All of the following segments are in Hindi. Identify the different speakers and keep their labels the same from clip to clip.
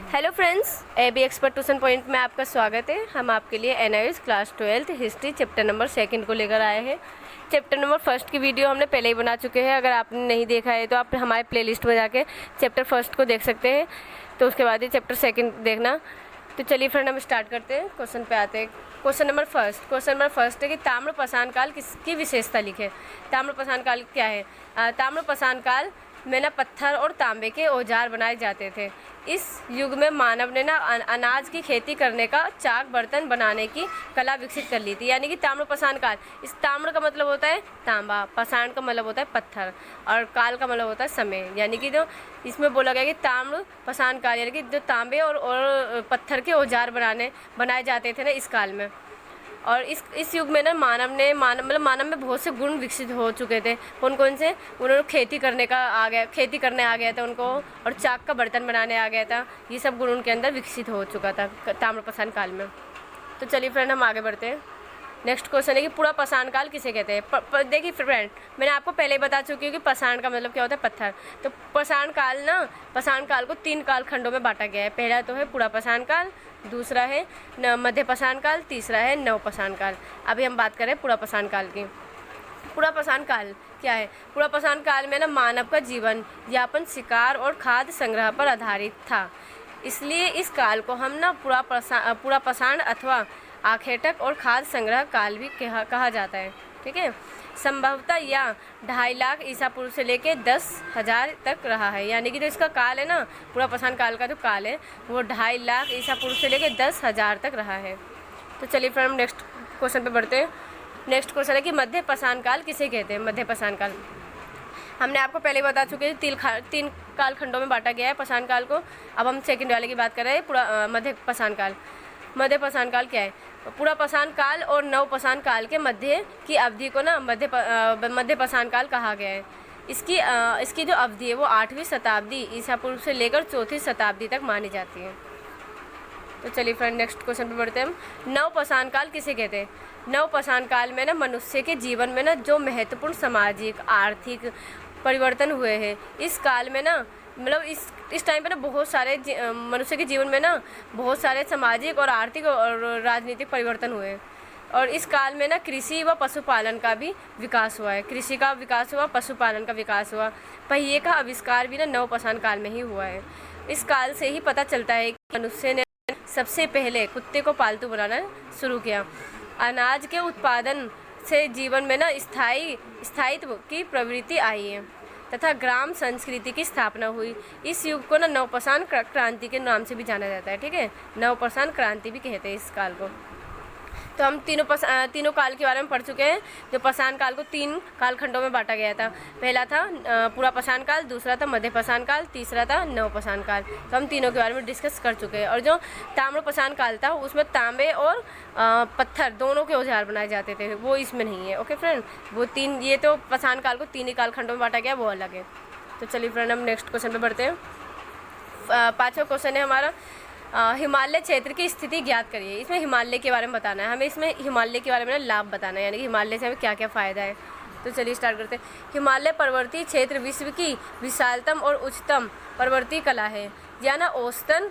Speaker 1: Hello friends, AB expert tuition point में आपका स्वागत है। हम आपके लिए NIS class 12 history chapter number 2 को लेकर आए हैं। चैप्टर नंबर 1 की वीडियो हमने पहले ही बना चुके हैं। अगर आपने नहीं देखा है तो आप हमारे प्लेलिस्ट में जाके चैप्टर 1 को देख सकते हैं, तो उसके बाद ही चैप्टर 2 देखना। तो चलिए फ्रेंड, हम स्टार्ट करते हैं, क्वेश्चन पे आते हैं। क्वेश्चन नंबर फर्स्ट है कि ताम्रपाषाण काल किसकी विशेषता लिखे। ताम्रपाषाण काल क्या है? ताम्रपाषाण काल में ना पत्थर और तांबे के औजार बनाए जाते थे। इस युग में मानव ने ना अनाज की खेती करने का चाक बर्तन बनाने की कला विकसित कर ली थी। यानी कि ताम्रपाषाण काल, इस ताम्र का मतलब होता है तांबा, पाषाण का मतलब होता है पत्थर, और काल का मतलब होता है समय। यानी कि जो इसमें बोला गया कि ताम्रपाषाण काल यानी कि जो तांबे और पत्थर के औजार बनाए जाते थे ना इस काल में। और इस युग में ना मानव में बहुत से गुण विकसित हो चुके थे। कौन कौन से? उन्होंने खेती करने आ गया था उनको, और चाक का बर्तन बनाने आ गया था। ये सब गुण उनके अंदर विकसित हो चुका था ताम्रपाषाण काल में। तो चलिए फ्रेंड, हम आगे बढ़ते हैं। नेक्स्ट क्वेश्चन है कि पूरा पाषाण काल किसे कहते हैं। देखिए फ्रेंड, मैंने आपको पहले ही बता चुकी हूँ कि पाषाण का मतलब क्या होता है, पत्थर। तो पाषाण काल को 3 कालखंडों में बांटा गया है। पहला तो है पूरा पाषाण काल, दूसरा है मध्य पाषाण काल, तीसरा है नव पाषाण काल। अभी हम बात करें पूरा पाषाण काल की। पूरा पाषाण काल क्या है? पूरा पाषाण काल में ना मानव का जीवन यापन शिकार और खाद्य संग्रह पर आधारित था। इसलिए इस काल को हम ना पूरा पाषाण अथवा आखेटक और खाद्य संग्रह काल भी कहा जाता है। ठीक है, संभवतः यह 2.5 लाख ईसा पूर्व से लेकर 10,000 तक रहा है। यानी कि जो इसका काल है ना, पूरा पाषाण काल का जो काल है वो 2.5 लाख ईसा पूर्व से लेकर 10,000 तक रहा है। तो चलिए फिर हम नेक्स्ट क्वेश्चन पे बढ़ते हैं। नेक्स्ट क्वेश्चन है कि मध्य पाषाण काल किसे कहते हैं। मध्य पाषाण काल हमने आपको पहले बता चुके हैं, 3 कालखंडों में बांटा गया है पाषाण काल को। अब हम सेकंड वाले की बात कर रहे हैं, पूरा मध्य पाषाण काल। मध्य पाषाण काल क्या है? पूरा पाषाण काल और नव पाषाण काल के मध्य की अवधि को ना मध्य पाषाण काल कहा गया है। इसकी जो अवधि है वो 8वीं शताब्दी ईसा पूर्व से लेकर 4थी शताब्दी तक मानी जाती है। तो चलिए फ्रेंड, नेक्स्ट क्वेश्चन पे बढ़ते हैं हम। नव पाषाण काल किसे कहते हैं? नव पाषाण काल में ना मनुष्य के जीवन में ना जो महत्वपूर्ण सामाजिक आर्थिक परिवर्तन हुए हैं, इस काल में ना मतलब इस टाइम पे ना बहुत सारे मनुष्य के जीवन में ना बहुत सारे सामाजिक और आर्थिक और राजनीतिक परिवर्तन हुए हैं। और इस काल में ना कृषि व पशुपालन का भी विकास हुआ है। कृषि का विकास हुआ, पशुपालन का विकास हुआ। पहिए का आविष्कार भी ना नव पाषाण काल में ही हुआ है। इस काल से ही पता चलता है कि मनुष्य ने सबसे पहले कुत्ते को पालतू बनाना शुरू किया। अनाज के उत्पादन से जीवन में ना स्थायित्व की प्रवृत्ति आई है तथा ग्राम संस्कृति की स्थापना हुई। इस युग को ना नवपाषाण क्रांति के नाम से भी जाना जाता है। ठीक है, नवपाषाण क्रांति भी कहते हैं इस काल को। तो हम तीनों काल के बारे में पढ़ चुके हैं। जो पाषाण काल को 3 कालखंडों में बांटा गया था। पहला था पूरा पाषाण काल, दूसरा था मध्य पाषाण काल, तीसरा था नव पाषाण काल। तो हम तीनों के बारे में डिस्कस कर चुके हैं। और जो ताम्र पाषाण काल था उसमें तांबे और पत्थर दोनों के औजार बनाए जाते थे, वो इसमें नहीं है। ओके फ्रेंड, ये तो पाषाण काल को 3 ही कालखंडों में बांटा गया, वो अलग है। तो चलिए फ्रेंड, हम नेक्स्ट क्वेश्चन पर बढ़ते हैं। 5वां क्वेश्चन है हमारा, हिमालय क्षेत्र की स्थिति ज्ञात करिए। इसमें हिमालय के बारे में बताना है हमें। इसमें हिमालय के बारे में लाभ बताना है, यानी कि हिमालय से हमें क्या क्या फ़ायदा है। तो चलिए स्टार्ट करते हैं। हिमालय पर्वतीय क्षेत्र विश्व की विशालतम और उच्चतम पर्वतीय कला है। यह ना औसतन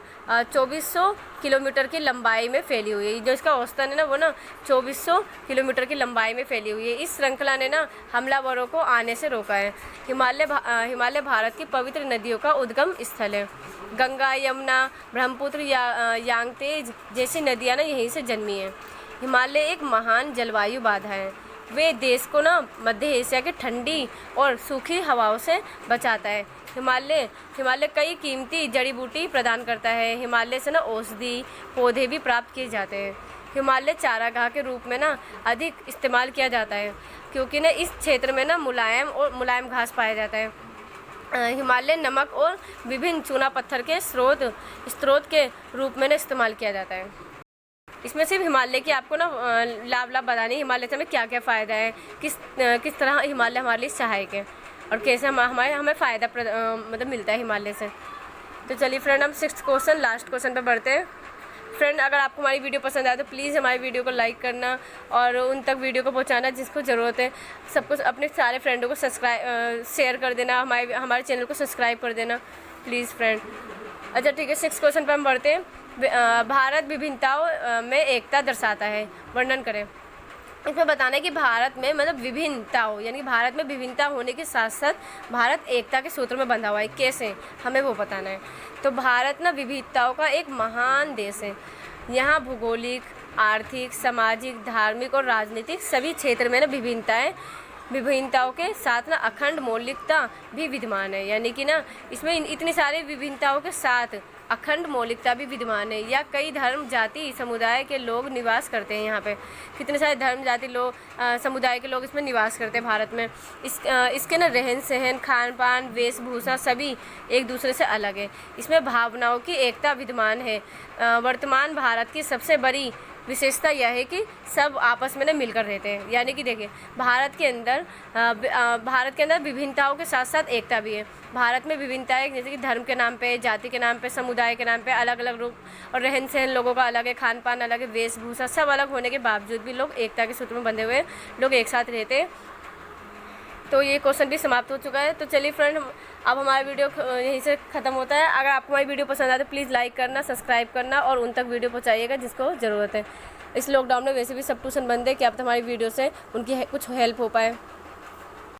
Speaker 1: 2400 किलोमीटर की लंबाई में फैली हुई है। जो इसका औसतन है ना वो ना 2400 किलोमीटर की लंबाई में फैली हुई है। इस श्रृंखला ने ना हमलावरों को आने से रोका है। हिमालय भारत की पवित्र नदियों का उद्गम स्थल है। गंगा, यमुना, ब्रह्मपुत्र, यांगतेज जैसी नदियाँ ना यहीं से जन्मी हैं। हिमालय एक महान जलवायु बाधा है। वे देश को ना मध्य एशिया की ठंडी और सूखी हवाओं से बचाता है। हिमालय कई कीमती जड़ी बूटी प्रदान करता है। हिमालय से ना औषधि पौधे भी प्राप्त किए जाते हैं। हिमालय चारागाह के रूप में ना अधिक इस्तेमाल किया जाता है, क्योंकि ना इस क्षेत्र में ना मुलायम घास पाया जाता है। हिमालय नमक और विभिन्न चूना पत्थर के स्रोत के रूप में ना इस्तेमाल किया जाता है। इसमें सिर्फ हिमालय की आपको ना लाभ बतानी, हिमालय से हमें क्या क्या फ़ायदा है, किस तरह हिमालय हमारे लिए सहायक है, और कैसे हमें फ़ायदा मतलब मिलता है हिमालय से। तो चलिए फ्रेंड, हम 6th क्वेश्चन लास्ट क्वेश्चन पर बढ़ते हैं। फ्रेंड, अगर आपको हमारी वीडियो पसंद आए तो प्लीज़ हमारी वीडियो को लाइक करना और उन तक वीडियो को पहुंचाना जिसको ज़रूरत है। सबको, अपने सारे फ्रेंडों को शेयर कर देना, हमारे चैनल को सब्सक्राइब कर देना प्लीज़ फ्रेंड। अच्छा ठीक है, 6 क्वेश्चन पे हम बढ़ते हैं। भारत विभिन्नताओं में एकता दर्शाता है, वर्णन करें। इसमें बताना है कि भारत में मतलब विभिन्नता हो, यानी कि भारत में विभिन्नता होने के साथ साथ भारत एकता के सूत्र में बंधा हुआ है। कैसे, हमें वो बताना है। तो भारत ना विविधताओं का एक महान देश है। यहाँ भौगोलिक, आर्थिक, सामाजिक, धार्मिक और राजनीतिक सभी क्षेत्र में ना विभिन्नताओं के साथ ना अखंड मौलिकता भी विद्यमान है। यानी कि ना इसमें इतनी सारी विभिन्नताओं के साथ अखंड मौलिकता भी विद्यमान है। या कई धर्म, जाति, समुदाय के लोग निवास करते हैं यहाँ पे। कितने सारे धर्म, जाति, समुदाय के लोग इसमें निवास करते हैं भारत में। इसके ना रहन सहन, खान पान, वेशभूषा सभी एक दूसरे से अलग है। इसमें भावनाओं की एकता विद्यमान है। वर्तमान भारत की सबसे बड़ी विशेषता यह है कि सब आपस में ना मिलकर रहते हैं। यानी कि देखिए, भारत के अंदर विभिन्नताओं के साथ साथ एकता भी है। भारत में विभिन्नताएं जैसे कि धर्म के नाम पे, जाति के नाम पे, समुदाय के नाम पे अलग अलग रूप और रहन सहन लोगों का अलग है, खान पान अलग है, वेशभूषा सब अलग होने के बावजूद भी लोग एकता के सूत्र में बंधे हुए लोग एक साथ रहते हैं। तो ये क्वेश्चन भी समाप्त हो चुका है। तो चलिए फ्रेंड, अब हमारा वीडियो यहीं से ख़त्म होता है। अगर आपको हमारी वीडियो पसंद आए तो प्लीज़ लाइक करना, सब्सक्राइब करना और उन तक वीडियो पहुंचाइएगा जिसको ज़रूरत है। इस लॉकडाउन में वैसे भी सब ट्यूशन बंद है, कि अब तो हमारी वीडियो से उनकी कुछ हेल्प हो पाए।